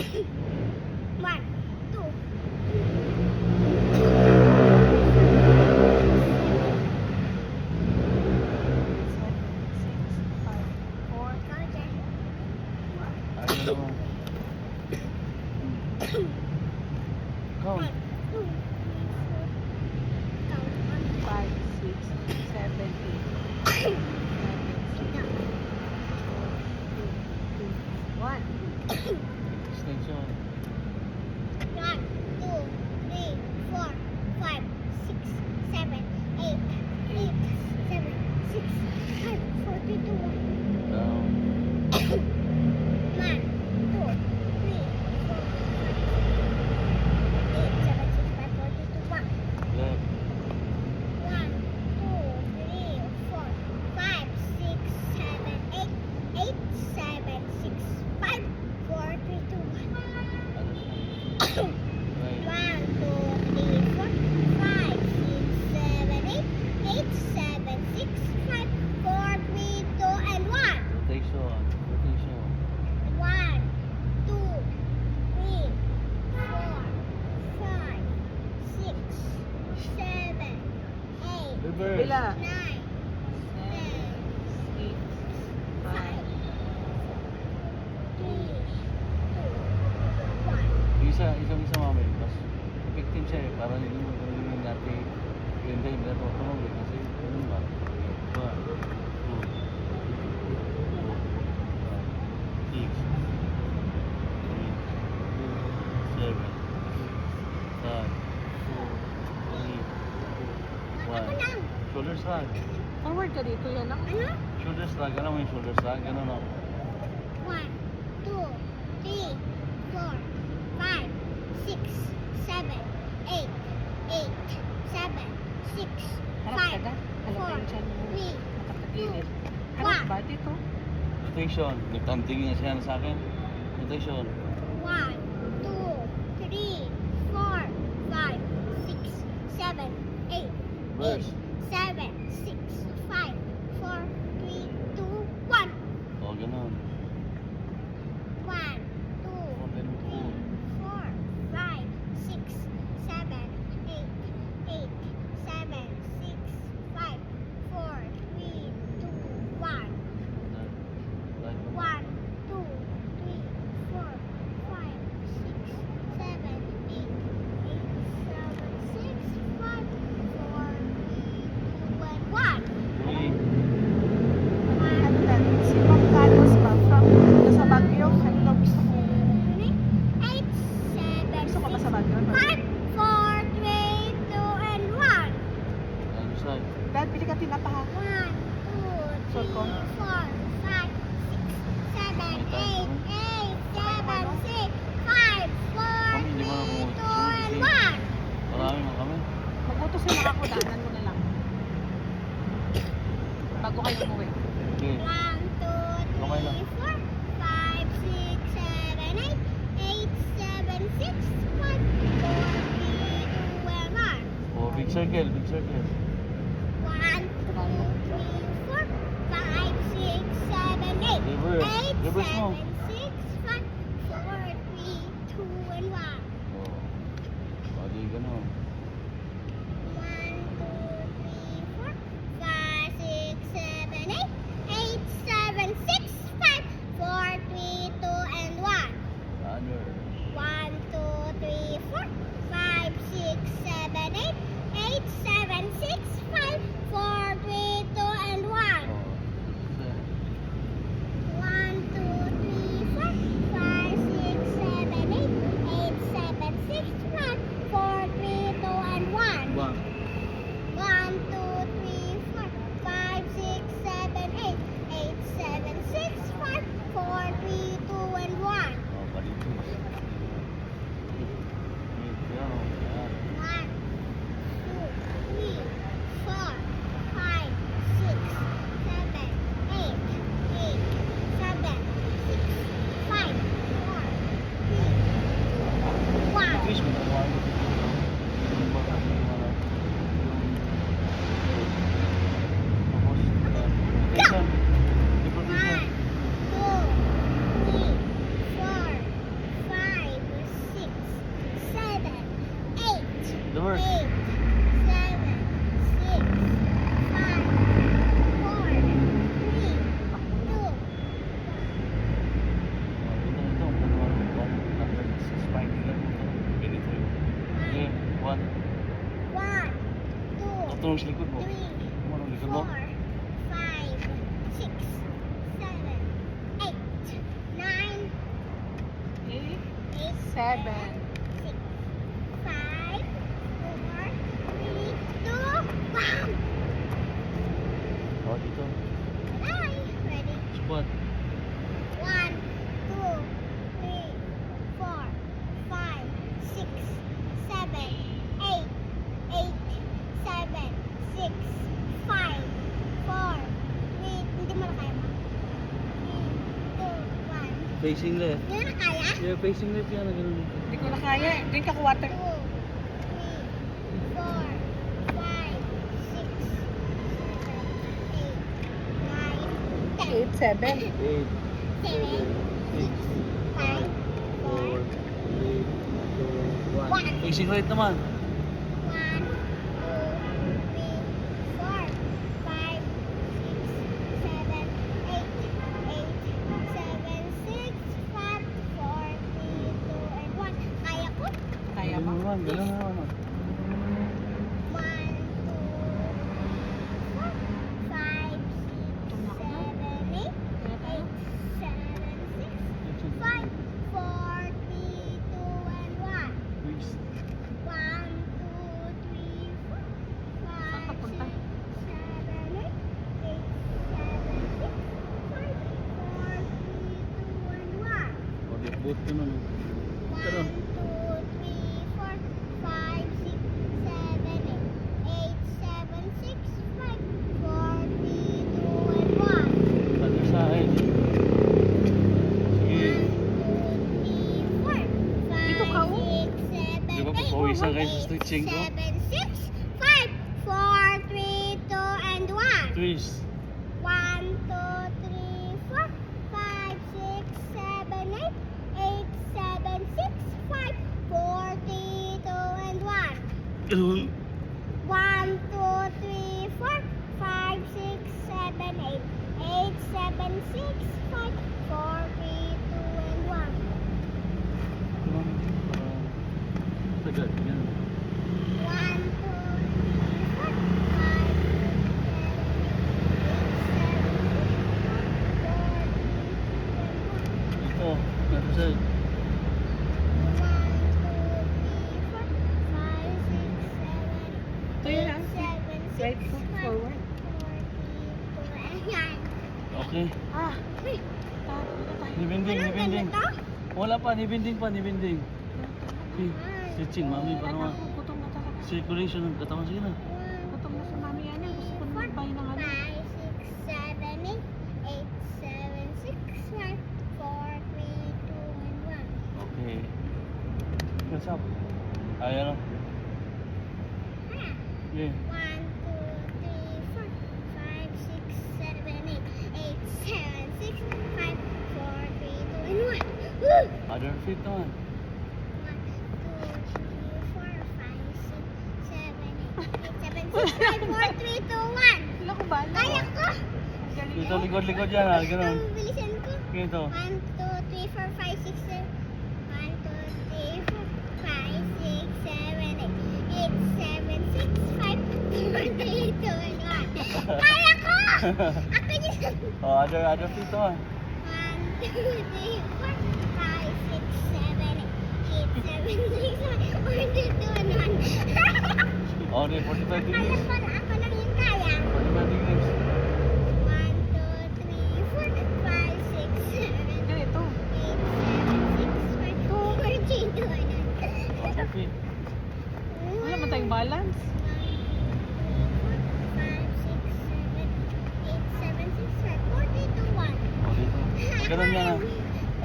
One, two, Ayun naman. Count. one, two, count one. 5, 6, 7, 8, 1. Extension. One, two, three, four, five, six, seven, eight, seven, six, five, 42. Down. One, two, three, four, eight, seven, six, five, 42. One, Left. one, two, three, four, five, six, seven, eight, seven, six, five, 4, 3, 2, 1. Ano siya? Right. 1, 2, 3, 4, 5, 6, 7, 8, 7, 6, 5, 4, 3, 2, and 1. Rotation. Rotation. 1, 2, 3, 4, 5, 6, 7, 8, Reverse. Bila. 9, 10, 8, 5, 3, 2, 1. Isang-isa mami. Mas effective siya eh. Para hindi mo gawin natin yung time na tumawag kasi ganun ba? 1, 2, 6, 7, 5, 4, 3, 2, 1. Ako lang. Shoulder shrug. Forward ka dito yan. ah. Ano? Shoulder shrug. Ano mo yung shoulder shrug? Ganun o. 1, 2, 3, 4, 5, 6, 7, 8, 7, 6, Harap ka 5, na. Alam ko yung chan mo. 3, Nakatagilid. One. Harap ba dito? Rotation. Nagtantingin na siya sa akin. Rotation. 1, 2, 3, 4, 5, 6, 7, 8, Reverse. 7, 6, 5, 4, 3, 2, 1. O, ganun. 1, 2, Open mo po. 4, 5, 6, 7, 8, 7, 6, 5, 4, 3, 2, 1. Right mo. 1, 2, 3, 4, 5, 6, 7, 8, 7, 6, 5, 4, 3, 2, and 1. Three. Ano na? Si Ma'am Carlos ba? From dito sa Baguio? Ano daw gusto mo? 8, 7, Gusto ko ba sa 6, Baguio? 5, 4, 3, 2, and 1. Other side. Dad, bili ka tinapa ha. 1, 2, 3, 4, 5, 6, 7, 8, 7, 6, 5, 4, 3, 2, and 1. Marami na kami. Mag-utos yung mga kudaanan mo na lang. Bago kayo umuwi. Okay. 1, 2, 3, 4, 5, 6, 7, 8, 7, 6, 5, 4, 3, 2, and 1. O, big circle. Big circle. 1, 2, 3, 4, 5, 6, 7, 8. Reverse. 8, Reverse mo. 7, 6, 5, 4, 3, 2, and 1. O. O, di ganun. 1, 2, 3, 4, 5, 6, 7, 8, 7, 6, 5, 4, 3, 2, and 1. Under. 1, 2, 3, 4, 5, 6, 7, 8, 7, 6, 5, 4, 3, 2, and 1. O. 1, 2, 3, 8, 7, 6, 5, 4, 3, 2, Ito. Spiny lang ito. Ganito yun. Okay, 1. 1, 2, Tutulong sa likod mo. 3, Ano ang likod mo? 4, 5, 6, 7, 8, 9, 8, 8, 7. 6, 5, 4, 3, 2, 1. Oh, dito. Ay, ready? Squat. 1, 2, 3, 4, 5, 6, 7, 8, 8, 7, 6, 5, 4, 3, hindi mo na kaya mo. 3, 2, 1. Facing left. Hindi mo na kaya? Yeah, facing left yan. Ganun. Hindi ko na kaya. Drink ako water. 2, 3, 4, 5, 6, 7, 8, 9, 10. 8, 7. 8, 7, 6, 5, 4, 3, 2, 1. One. Facing right naman. 1, 2, 3, 4, 5, 6, 7, 8, 8, 7, 6, 5, 4, 3, 2, and 1. Kaya ko? Kaya Ganun mo? naman. Ganun naman. 1, 2, 5, 6, 7, 8, 8, 7, 6, 5, 4, 3, 2, and 1. Twist. 1, 2, 3, 4, 5, 6, 7, 8, 8, 7, 6, 5, 4, 3, 2, and 1. O, di boot ko nun. 1, 2, 3, 4, 5, 6, 7, 8, 8, 7, 6, 5, 4, 3, 2, and 1. Other side. 1, 2, 3, 4, 5, Dito ka, oh. 6, 7, Di ba 8, papawisan kayo sa stretching ko? 7, 6, 5, 4, 3, 2, and 1. Twist. 1, 2, 3, 4, 5, 6, 7, 8, 8, 7, 6, 5, 4, 3, 2, and 1. Ganun. 1, 2, 3, 4, 5, 6, 7, 8, 8, 7, 6, 5, 4, 3, 2, and 1. Ganun. Tagal. Ganun. 1, 2, 3, 4, 5, 6, 7, 8, 9, 10, 11, 12, 13, 14, 15, 16, 17, 18, 19, 20, 21. Dito. Other side. Ito yun, ah. Right foot forward. Okay. Ah. Hey. Taro na tayo. Nibinding, nibinding. Wala pa, nibinding pa, nibinding. Okay. Stretching, mami, para ma... Gutom na talaga. Circulation ng katawan. Sige na. Gutom na sa mami yan. Gusto ko na magbahay ng ano. 5, 6, 7, 8, 8, 7, 6, 5, 4, 3, 2, and 1. Okay. What's up? Ayan o. Yeah. 1, 2, 3, 4, 5, 6, 7, 8, 8, 7, 6, 5, 4, 3, 2, and 1. Woo! Other feet naman. 1, 2, 3, 4, 5, 6, 7, 8, 8, 7, 6, 5, 4, 3, 2, 1. Wala ko ba? Kaya ko! Galing Dito, mo. likod-likod yan ha. Ganun. Ito, bilisan ko. Ganito. 1, 2, 3, 4, 5, 6, 7. 1, 2, 3, 4, 5, 6, 7, 8, 8, 7, 6, 5, 4, 3, 2, and 1. Kaya ko! Ako dyan. Oh, other feet naman. 1, 2, 3, 4, 5, 6, 7, 8, 8, 7, 6, 5, 4, 3, 2, and 1. Oh, di, 45 Akala degrees. ko na ako lang yung kaya. 45 degrees. 1, 2, 3, 4, 5, 6, 7, 8, Ganito. 7, 6, 5, 4, 3, 2, and 1. Other feet. Wala ba tayong balance? 1, 2, 3, 4, 5, 6, 7, 8, 7, 6, 5, 4, 3, 2, 1. Oh, dito. Ganun yan ha.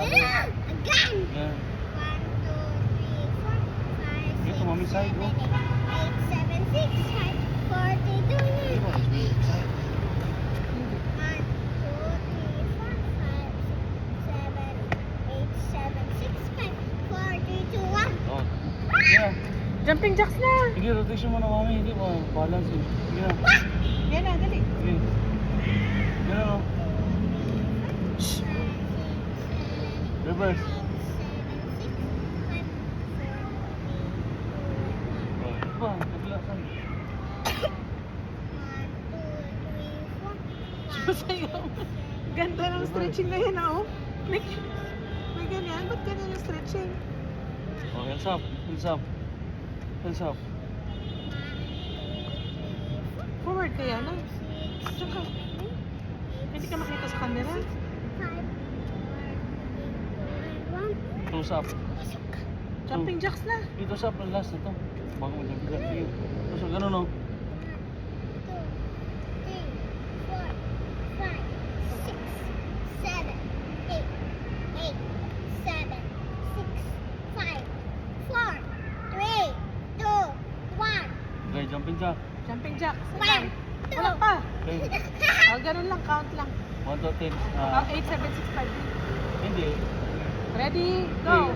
Again! Yan. 1, 2, 3, 4, 5, 6, Dito, mami, side, 7, oh. 8, 7, 6, 5, 4, 3, 2, 1. Diba? Side. 1, 2, 3, 4, 5, 6, 7, 8, 7, 6, 5, 4, 3, 2, 1. Oh. Yeah. Jumping jacks na! Sige, rotation mo na mami. Hindi mo balance eh. Sige na. Yan na, dali. Sige. Ganun o. Reverse. Oh, ba? Kabila saan? Susayaw. Ganda ng stretching na yan, oh. May ganyan. Ba't ganyan yung stretching? Oh, hands up. Hands up. Hands up. Forward ka yan, ah. Diyan ka. Hindi ka makita sa camera. Close up. Jumping jacks na. Dito sa last na to. Bago mo jumping jack. Sige. So, ganun o. 1, 2, 3, 4, 5, 6, 7, 8, 9, 10, 11, 12, 13, 14, 3, 2, 1. Okay, jumping jack. Jumping jacks. 1, 2, Wala pa. Okay. Oh, ganun lang. Count lang. 1, 2, 10. Oh, 8, 7, 6, 5. Hindi. Ready? Go.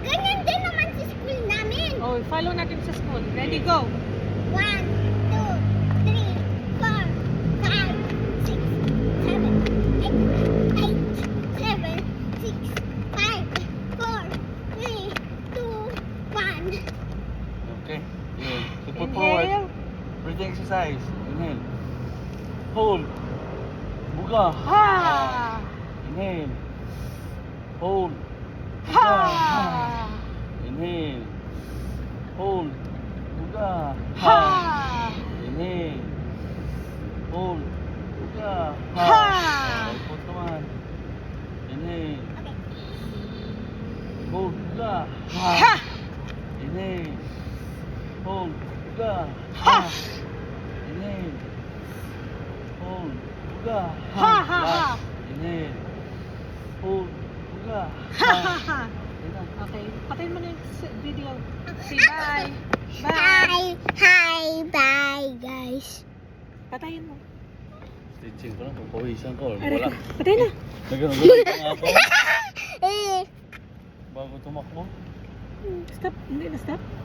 Ganyan din naman sa school namin. Oh, follow natin sa school. Ready? Go. 1, 2, 3, 4, 5, 6, 7, 8, 7, 6, 5, 4, 3, 2, 1. Okay. Yeah. So, put forward. Inhale. Breathing exercise. Inhale. Hold. Buka. Ha! Inhale. Hold. Ha! Inhale. Hold. Buka. Ha! Inhale. Hold. Buka. Ha! Put naman. Inhale. Hold. Buka. Ha! Inhale. Hold. Buka. Ha! Inhale. Hold. Buka. Ha, ha, ha. Last. Inhale. Hold. Buka. Ha, ha, ha. Ayun na. Okay. Patayin mo na yung video. Say bye. Bye. Hi, bye guys. Patayin mo. Stitching ko lang. Papawisan ko. Aray Wala. ka. Patayin na. Nagano-gano pa nga ako. Eh. Bago tumakbo. Stop. Hindi na stop.